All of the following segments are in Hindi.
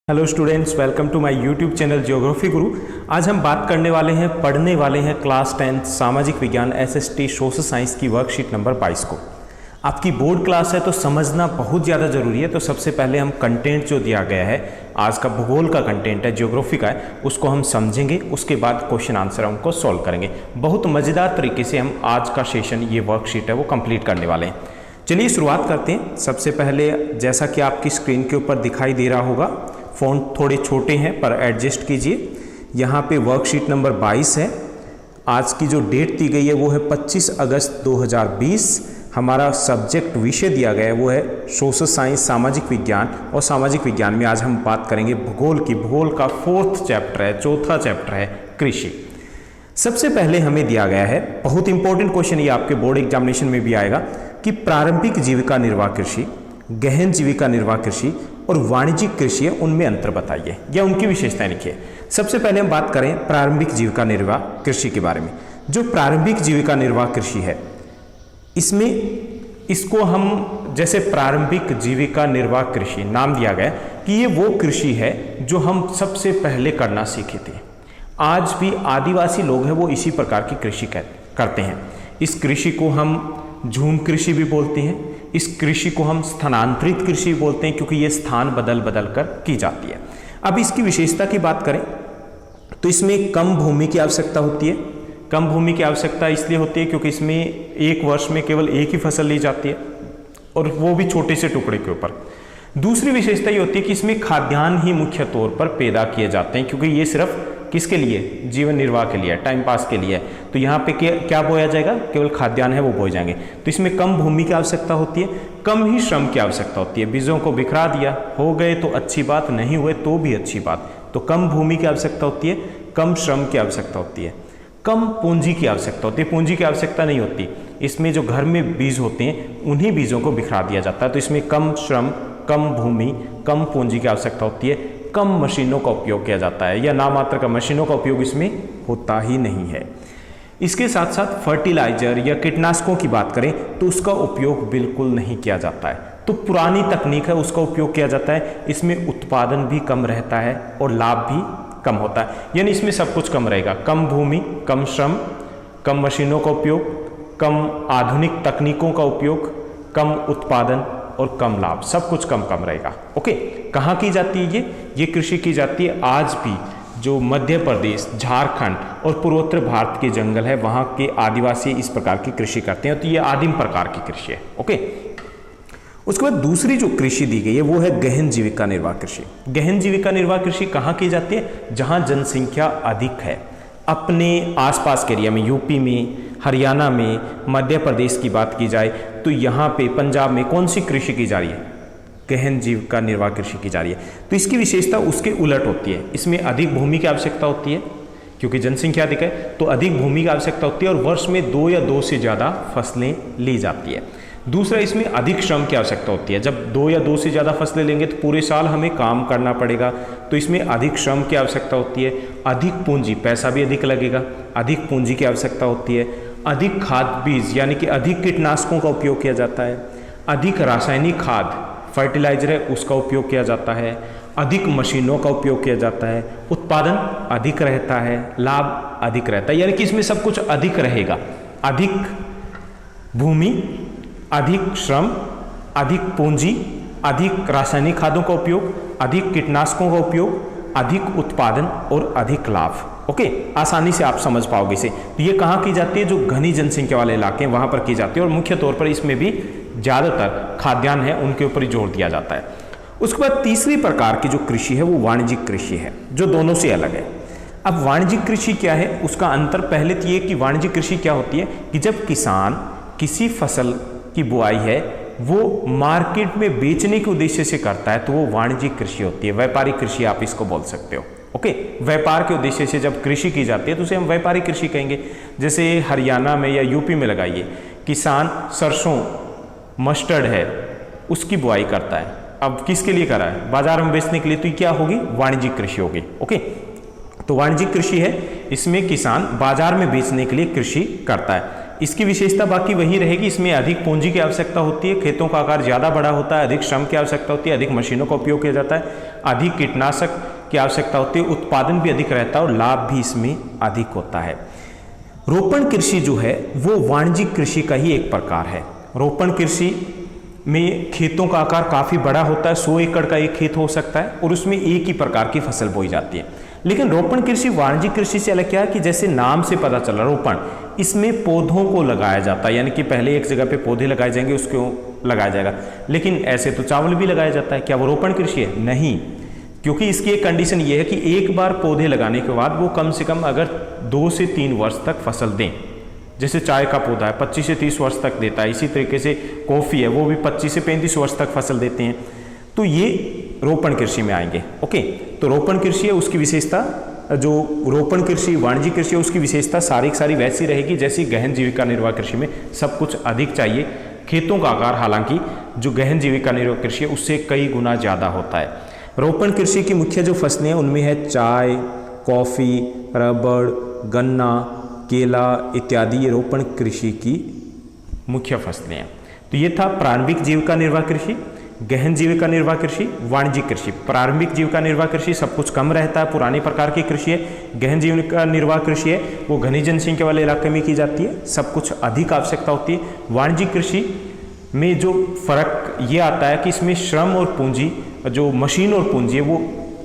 Hello students, welcome to my YouTube channel geography Guru. आज हम बात करने वाले हैं, पढ़ने वाले हैं क्लास 10 सामाजिक विज्ञान एसएसटी सोशल साइंस की वर्कशीट नंबर 22 को। आपकी बोर्ड क्लास है तो समझना बहुत ज़्यादा ज़रूरी है। तो सबसे पहले हम कंटेंट जो दिया गया है, आज का भूगोल का कंटेंट है, ज्योग्राफी का है, उसको हम समझेंगे। उसके बाद क्वेश्चन आंसर हमको सॉल्व करेंगे। बहुत मज़ेदार तरीके से हम आज का सेशन, ये वर्कशीट है, वो कंप्लीट करने वाले हैं। चलिए शुरुआत करते हैं। सबसे पहले जैसा कि आपकी स्क्रीन के ऊपर दिखाई दे रहा होगा, फ़ॉन्ट थोड़े छोटे हैं पर एडजस्ट कीजिए। यहाँ पे वर्कशीट नंबर 22 है। आज की जो डेट दी गई है वो है 25 अगस्त 2020। हमारा सब्जेक्ट विषय दिया गया है वो है सोशल साइंस सामाजिक विज्ञान, और सामाजिक विज्ञान में आज हम बात करेंगे भूगोल की। भूगोल का 4th चैप्टर है, चौथा चैप्टर है कृषि। सबसे पहले हमें दिया गया है, बहुत इंपॉर्टेंट क्वेश्चन ये आपके बोर्ड एग्जामिनेशन में भी आएगा, कि प्रारंभिक जीविका निर्वाह कृषि, गहन जीविका निर्वाह कृषि और वाणिज्यिक कृषि है, उनमें अंतर बताइए या उनकी विशेषताएं लिखिए। सबसे पहले हम बात करें प्रारंभिक जीविका निर्वाह कृषि के बारे में। जो प्रारंभिक जीविका निर्वाह कृषि है, इसको हम जैसे प्रारंभिक जीविका निर्वाह कृषि नाम दिया गया कि ये वो कृषि है जो हम सबसे पहले करना सीखे थे। आज भी आदिवासी लोग हैं वो इसी प्रकार की कृषि करते हैं। इस कृषि को हम झूम कृषि भी बोलते हैं। इस कृषि को हम स्थानांतरित कृषि बोलते हैं, क्योंकि ये स्थान बदल बदल कर की जाती है। अब इसकी विशेषता की बात करें तो इसमें कम भूमि की आवश्यकता होती है। कम भूमि की आवश्यकता इसलिए होती है क्योंकि इसमें एक वर्ष में केवल एक ही फसल ली जाती है, और वो भी छोटे से टुकड़े के ऊपर। दूसरी विशेषता ये होती है कि इसमें खाद्यान्न ही मुख्य तौर पर पैदा किए जाते हैं, क्योंकि ये सिर्फ किसके लिए, जीवन निर्वाह के लिए, टाइम पास के लिए। तो यहाँ पे क्या बोया जाएगा, केवल खाद्यान्न है वो बोए जाएंगे। तो इसमें कम भूमि की आवश्यकता होती है, कम ही श्रम की आवश्यकता होती है। बीजों को बिखरा दिया, हो गए तो अच्छी बात, नहीं हुए तो भी अच्छी बात। तो कम भूमि की आवश्यकता होती है, कम श्रम की आवश्यकता होती है, कम पूंजी की आवश्यकता होती है। पूंजी की आवश्यकता नहीं होती। इसमें जो घर में बीज होते हैं उन्हीं बीजों को बिखरा दिया जाता है। तो इसमें कम श्रम, कम भूमि, कम पूंजी की आवश्यकता होती है, कम मशीनों का उपयोग किया जाता है, या नामात्र का मशीनों का उपयोग इसमें होता ही नहीं है। इसके साथ साथ फर्टिलाइजर या कीटनाशकों की बात करें तो उसका उपयोग बिल्कुल नहीं किया जाता है। तो पुरानी तकनीक है, उसका उपयोग किया जाता है। इसमें उत्पादन भी कम रहता है और लाभ भी कम होता है। यानी इसमें सब कुछ कम रहेगा। कम भूमि, कम श्रम, कम मशीनों का उपयोग, कम आधुनिक तकनीकों का उपयोग, कम उत्पादन और कम लाभ, सब कुछ कम कम रहेगा। ओके, कहाँ की जाती है ये कृषि की जाती है आज भी जो मध्य प्रदेश, झारखंड और पूर्वोत्तर भारत के जंगल है, वहाँ के आदिवासी इस प्रकार की कृषि करते हैं। तो ये आदिम प्रकार की कृषि है। ओके, उसके बाद दूसरी जो कृषि दी गई है वो है गहन जीविका निर्वाह कृषि। गहन जीविका निर्वाह कृषि कहाँ की जाती है, जहाँ जनसंख्या अधिक है। अपने आसपास के एरिया में, यूपी में, हरियाणा में, मध्य प्रदेश की बात की जाए तो यहाँ पे पंजाब में कौन सी कृषि की जा रही है, गहन जीविका निर्वाह कृषि की जा रही है। तो इसकी विशेषता उसके उलट होती है। इसमें अधिक भूमि की आवश्यकता होती है, क्योंकि जनसंख्या अधिक है तो अधिक भूमि की आवश्यकता होती है, और वर्ष में 2 या 2 से ज़्यादा फसलें ली जाती है। दूसरा, इसमें अधिक श्रम की आवश्यकता होती है। जब 2 या 2 से ज़्यादा फसलें लेंगे तो पूरे साल हमें काम करना पड़ेगा, तो इसमें अधिक श्रम की आवश्यकता होती है। अधिक पूंजी, पैसा भी अधिक लगेगा, अधिक पूंजी की आवश्यकता होती है। अधिक खाद बीज यानी कि अधिक कीटनाशकों का उपयोग किया जाता है। अधिक रासायनिक खाद, फर्टिलाइजर है, उसका उपयोग किया जाता है। अधिक मशीनों का उपयोग किया जाता है। उत्पादन अधिक रहता है, लाभ अधिक रहता है। यानी कि इसमें सब कुछ अधिक रहेगा। अधिक भूमि, अधिक श्रम, अधिक पूंजी, अधिक रासायनिक खादों का उपयोग, अधिक कीटनाशकों का उपयोग, अधिक उत्पादन और अधिक लाभ। ओके, आसानी से आप समझ पाओगे इसे। तो ये कहाँ की जाती है, जो घनी जनसंख्या वाले इलाके हैं वहाँ पर की जाती है, और मुख्य तौर पर इसमें भी ज़्यादातर खाद्यान्न है उनके ऊपर ही जोर दिया जाता है। उसके बाद तीसरी प्रकार की जो कृषि है वो वाणिज्यिक कृषि है, जो दोनों से अलग है। अब वाणिज्यिक कृषि क्या है, उसका अंतर पहले तो ये कि वाणिज्यिक कृषि क्या होती है कि जब किसान किसी फसल की बुआई है वो मार्केट में बेचने के उद्देश्य से करता है, तो वो वाणिज्यिक कृषि होती है। व्यापारिक कृषि आप इसको बोल सकते हो। ओके, व्यापार के उद्देश्य से जब कृषि की जाती है तो उसे हम व्यापारिक कृषि कहेंगे। जैसे हरियाणा में या यूपी में लगाइए, किसान सरसों, मस्टर्ड है, उसकी बुआई करता है। अब किसके लिए कर रहा है, बाजार में बेचने के लिए, तो क्या होगी, वाणिज्यिक कृषि होगी। ओके, तो वाणिज्यिक कृषि है, इसमें किसान बाजार में बेचने के लिए कृषि करता है। इसकी विशेषता बाकी वही रहेगी, इसमें अधिक पूंजी की आवश्यकता होती है, खेतों का आकार ज़्यादा बड़ा होता है, अधिक श्रम की आवश्यकता होती है, अधिक मशीनों का उपयोग किया जाता है, अधिक कीटनाशक की आवश्यकता होती है, उत्पादन भी अधिक रहता है और लाभ भी इसमें अधिक होता है। रोपण कृषि जो है वो वाणिज्यिक कृषि का ही एक प्रकार है। रोपण कृषि में खेतों का आकार काफ़ी बड़ा होता है, 100 एकड़ का एक खेत हो सकता है और उसमें एक ही प्रकार की फसल बोई जाती है। लेकिन रोपण कृषि वाणिज्यिक कृषि से अलग क्या है कि जैसे नाम से पता चला रोपण, इसमें पौधों को लगाया जाता है, यानी कि पहले एक जगह पे पौधे लगाए जाएंगे, उसको लगाया जाएगा। लेकिन ऐसे तो चावल भी लगाया जाता है, क्या वो रोपण कृषि है? नहीं, क्योंकि इसकी एक कंडीशन ये है कि एक बार पौधे लगाने के बाद वो कम से कम अगर 2 से 3 वर्ष तक फसल दें। जैसे चाय का पौधा है 25 से 30 वर्ष तक देता है, इसी तरीके से कॉफ़ी है वो भी 25 से 35 वर्ष तक फसल देते हैं, तो ये रोपण कृषि में आएंगे। ओके, तो रोपण कृषि है उसकी विशेषता, जो रोपण कृषि वाणिज्यिक कृषि है उसकी विशेषता सारी की सारी वैसी रहेगी जैसी गहन जीविका निर्वाह कृषि में सब कुछ अधिक चाहिए। खेतों का आकार हालांकि जो गहन जीविका निर्वाह कृषि है उससे कई गुना ज़्यादा होता है। रोपण कृषि की मुख्य जो फसलें हैं उनमें है चाय, कॉफ़ी, रबड़, गन्ना, केला इत्यादि, ये रोपण कृषि की मुख्य फसलें हैं। तो ये था प्रारंभिक जीविका निर्वाह कृषि, गहन जीविका निर्वाह कृषि, वाणिज्यिक कृषि। प्रारंभिक जीविका निर्वाह कृषि सब कुछ कम रहता है, पुराने प्रकार की कृषि है। गहन जीविका निर्वाह कृषि है वो घनी जनसंख्या वाले इलाके में की जाती है, सब कुछ अधिक आवश्यकता होती है। वाणिज्यिक कृषि में जो फर्क ये आता है कि इसमें श्रम और पूंजी, जो मशीन और पूंजी है वो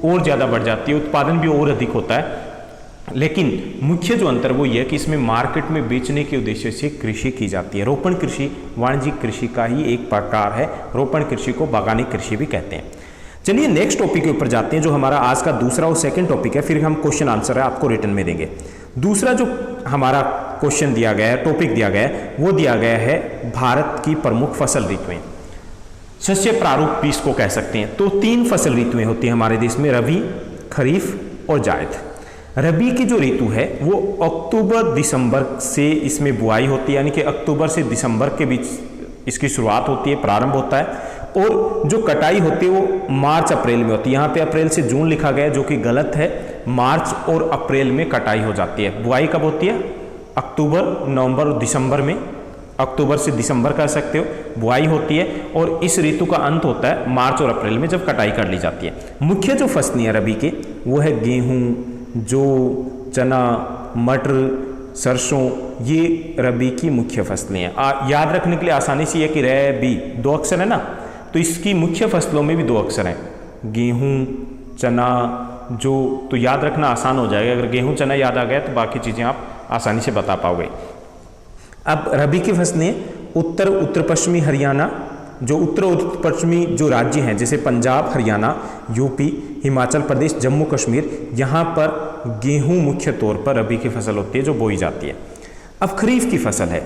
और ज़्यादा बढ़ जाती है, उत्पादन भी और अधिक होता है। लेकिन मुख्य जो अंतर वो ये है कि इसमें मार्केट में बेचने के उद्देश्य से कृषि की जाती है। रोपण कृषि वाणिज्यिक कृषि का ही एक प्रकार है, रोपण कृषि को बागानी कृषि भी कहते हैं। चलिए नेक्स्ट टॉपिक के ऊपर जाते हैं, जो हमारा आज का दूसरा और सेकंड टॉपिक है, फिर हम क्वेश्चन आंसर है आपको रिटर्न में देंगे। दूसरा जो हमारा क्वेश्चन दिया गया है, टॉपिक दिया गया है, वो दिया गया है भारत की प्रमुख फसल ऋतुएं। शस्य प्रारूप भी इसको कह सकते हैं। तो 3 फसल ऋतुएं होती हैं हमारे देश में, रबी, खरीफ और जायद। रबी की जो ऋतु है वो अक्टूबर दिसंबर से इसमें बुआई होती है, यानी कि अक्टूबर से दिसंबर के बीच इसकी शुरुआत होती है, प्रारंभ होता है। और जो कटाई होती है वो मार्च अप्रैल में होती है। यहाँ पे अप्रैल से जून लिखा गया है जो कि गलत है, मार्च और अप्रैल में कटाई हो जाती है। बुआई कब होती है? अक्टूबर, नवंबर और दिसंबर में, अक्टूबर से दिसंबर कह सकते हो, बुआई होती है। और इस ऋतु का अंत होता है मार्च और अप्रैल में जब कटाई कर ली जाती है। मुख्य जो फसलें हैं रबी के वो है गेहूँ, जौ, चना, मटर, सरसों, ये रबी की मुख्य फसलें हैं। याद रखने के लिए आसानी से ये कि रबी 2 अक्षर है ना, तो इसकी मुख्य फसलों में भी 2 अक्षर हैं, गेहूँ, चना, जौ। तो याद रखना आसान हो जाएगा, अगर गेहूँ चना याद आ गया तो बाकी चीज़ें आप आसानी से बता पाओगे। अब रबी की फसलें उत्तर पश्चिमी हरियाणा, जो उत्तर पश्चिमी जो राज्य हैं जैसे पंजाब, हरियाणा, यूपी, हिमाचल प्रदेश, जम्मू कश्मीर, यहाँ पर गेहूं मुख्य तौर पर रबी की फसल होती है जो बोई जाती है। अब खरीफ की फसल है।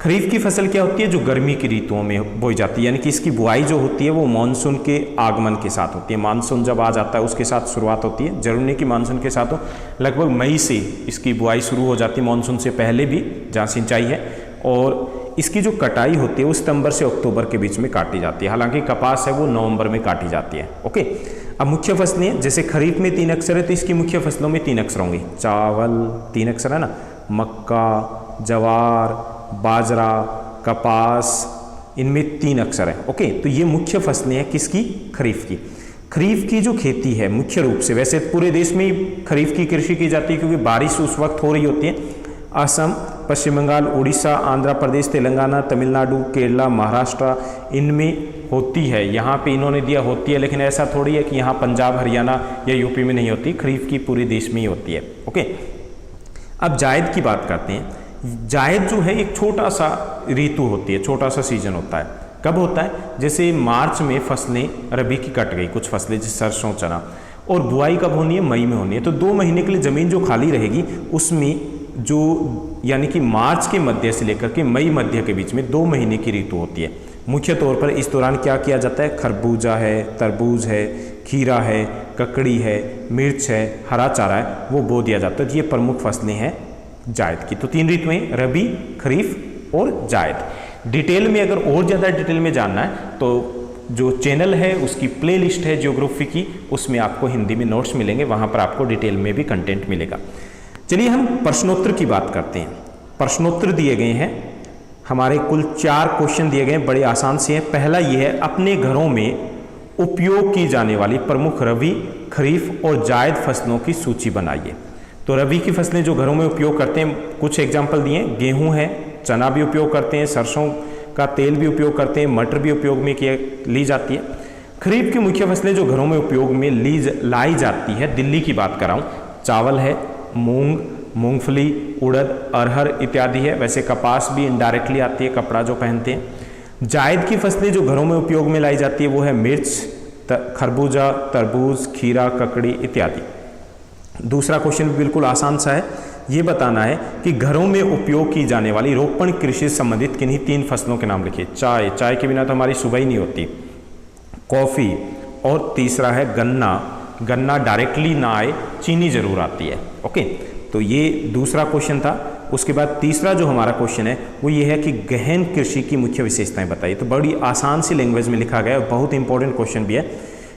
खरीफ की फसल क्या होती है? जो गर्मी की ऋतुओं में बोई जाती है, यानी कि इसकी बुआई जो होती है वो मानसून के आगमन के साथ होती है। मानसून जब आ जाता है उसके साथ शुरुआत होती है, जरूरी नहीं कि मानसून के साथ हो, लगभग मई से इसकी बुआई शुरू हो जाती है, मानसून से पहले भी जहाँ सिंचाई है। और इसकी जो कटाई होती है वो सितंबर से अक्टूबर के बीच में काटी जाती है, हालांकि कपास है वो नवंबर में काटी जाती है। ओके, अब मुख्य फसलें जैसे खरीफ में 3 अक्षर है तो इसकी मुख्य फसलों में 3 अक्षर होंगे। चावल 3 अक्षर है ना, मक्का, जवार, बाजरा, कपास, इनमें 3 अक्षर है। ओके, तो ये मुख्य फसलें हैं किसकी? खरीफ की। खरीफ की जो खेती है मुख्य रूप से, वैसे पूरे देश में ही खरीफ की कृषि की जाती है क्योंकि बारिश उस वक्त हो रही होती है। असम, पश्चिम बंगाल, उड़ीसा, आंध्र प्रदेश, तेलंगाना, तमिलनाडु, केरला, महाराष्ट्र, इनमें होती है। यहाँ पे इन्होंने दिया होती है, लेकिन ऐसा थोड़ी है कि यहाँ पंजाब, हरियाणा या यूपी में नहीं होती, खरीफ की पूरे देश में ही होती है। ओके, अब जायद की बात करते हैं। जायद जो है एक छोटा सा ऋतु होती है, छोटा सा सीजन होता है। कब होता है? जैसे मार्च में फसलें रबी की कट गई, कुछ फसलें जैसे सरसों, चना, और बुआई कब होनी है? मई में होनी है। तो 2 महीने के लिए ज़मीन जो खाली रहेगी उसमें जो, यानी कि मार्च के मध्य से लेकर के मई मध्य के बीच में 2 महीने की ऋतु होती है। मुख्य तौर पर इस दौरान क्या किया जाता है? खरबूजा है, तरबूज है, खीरा है, ककड़ी है, मिर्च है, हरा चारा है, वो बो दिया जाता है। तो ये प्रमुख फसलें हैं जायद की। तो 3 ऋतुएं, रबी, खरीफ और जायद। डिटेल में अगर और ज़्यादा डिटेल में जानना है तो जो चैनल है उसकी प्लेलिस्ट है ज्योग्राफी की, उसमें आपको हिंदी में नोट्स मिलेंगे, वहाँ पर आपको डिटेल में भी कंटेंट मिलेगा। चलिए हम प्रश्नोत्तर की बात करते हैं। प्रश्नोत्तर दिए गए हैं हमारे कुल 4 क्वेश्चन दिए गए हैं, बड़े आसान से हैं। पहला ये है, अपने घरों में उपयोग की जाने वाली प्रमुख रबी, खरीफ और जायद फसलों की सूची बनाइए। तो रबी की फसलें जो घरों में उपयोग करते हैं, कुछ एग्जाम्पल दिए, गेहूं है, चना भी उपयोग करते हैं, सरसों का तेल भी उपयोग करते हैं, मटर भी उपयोग में ली जाती है। खरीफ की मुख्य फसलें जो घरों में उपयोग में लाई जाती है, दिल्ली की बात कर रहा हूँ, चावल है, मूंग, मूंगफली, उड़द, अरहर इत्यादि है। वैसे कपास भी इनडायरेक्टली आती है, कपड़ा जो पहनते हैं। जायद की फसलें जो घरों में उपयोग में लाई जाती है वो है मिर्च, खरबूजा, तरबूज, खीरा, ककड़ी इत्यादि। दूसरा क्वेश्चन भी बिल्कुल आसान सा है, ये बताना है कि घरों में उपयोग की जाने वाली रोपण कृषि से संबंधित किन्हीं 3 फसलों के नाम लिखिए। चाय के बिना तो हमारी सुबह ही नहीं होती, कॉफ़ी, और तीसरा है गन्ना डायरेक्टली ना आए, चीनी जरूर आती है। ओके, तो ये दूसरा क्वेश्चन था। उसके बाद तीसरा जो हमारा क्वेश्चन है वो ये है कि गहन कृषि की मुख्य विशेषताएं बताइए। तो बड़ी आसान सी लैंग्वेज में लिखा गया है, बहुत इंपॉर्टेंट क्वेश्चन भी है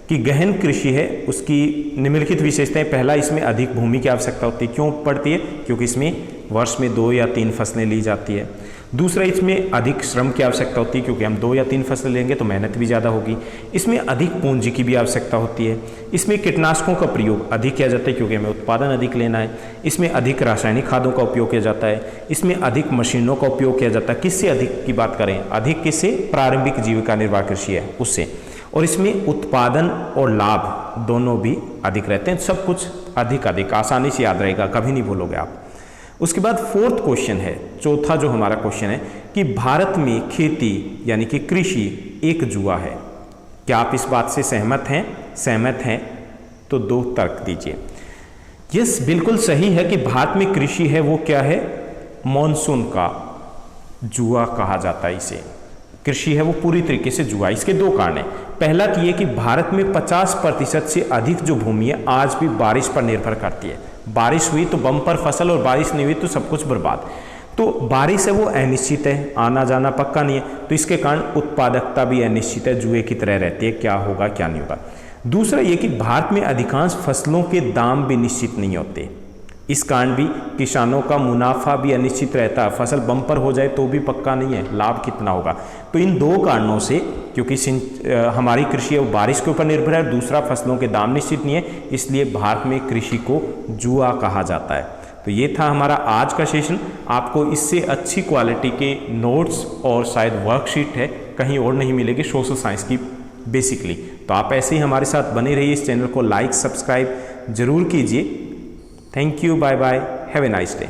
कि गहन कृषि है उसकी निम्नलिखित विशेषताएं। पहला, इसमें अधिक भूमि की आवश्यकता होती है। क्यों पड़ती है? क्योंकि इसमें वर्ष में 2 या 3 फसलें ली जाती है। दूसरा, इसमें अधिक श्रम की आवश्यकता होती है, क्योंकि हम 2 या 3 फसलें लेंगे तो मेहनत भी ज़्यादा होगी। इसमें अधिक पूंजी की भी आवश्यकता होती है। इसमें कीटनाशकों का प्रयोग अधिक किया जाता है, क्योंकि हमें उत्पादन अधिक लेना है। इसमें अधिक रासायनिक खादों का उपयोग किया जाता है। इसमें अधिक मशीनों का उपयोग किया जाता है। किससे अधिक की बात करें? अधिक किससे? प्रारंभिक जीविका निर्वाह कृषि है उससे। और इसमें उत्पादन और लाभ दोनों भी अधिक रहते हैं। सब कुछ अधिक आसानी से याद रहेगा, कभी नहीं भूलोगे आप। उसके बाद 4th क्वेश्चन है, चौथा जो हमारा क्वेश्चन है कि भारत में खेती यानी कि कृषि एक जुआ है। क्या आप इस बात से सहमत हैं? तो 2 तर्क दीजिए। यस, बिल्कुल सही है कि भारत में कृषि है वो क्या है? मॉनसून का जुआ कहा जाता है इसे। कृषि है वो पूरी तरीके से जुआ। इसके 2 कारण हैं। पहला तो ये कि भारत में 50% से अधिक जो भूमि है आज भी बारिश पर निर्भर करती है। बारिश हुई तो बम्पर फसल, और बारिश नहीं हुई तो सब कुछ बर्बाद। तो बारिश है वो अनिश्चित है, आना जाना पक्का नहीं है, तो इसके कारण उत्पादकता भी अनिश्चित है, जुए की तरह रहती है, क्या होगा क्या नहीं होगा। दूसरा ये कि भारत में अधिकांश फसलों के दाम भी निश्चित नहीं होते। इस कारण भी किसानों का मुनाफा भी अनिश्चित रहता है। फसल बम्पर हो जाए तो भी पक्का नहीं है लाभ कितना होगा। तो इन 2 कारणों से, क्योंकि हमारी कृषि है वो बारिश के ऊपर निर्भर है, दूसरा फसलों के दाम निश्चित नहीं है, इसलिए भारत में कृषि को जुआ कहा जाता है। तो ये था हमारा आज का सेशन। आपको इससे अच्छी क्वालिटी के नोट्स और शायद वर्कशीट है कहीं और नहीं मिलेगी सोशल साइंस की बेसिकली। तो आप ऐसे ही हमारे साथ बने रहिए। इस चैनल को लाइक सब्सक्राइब जरूर कीजिए। Thank you, bye bye, have a nice day.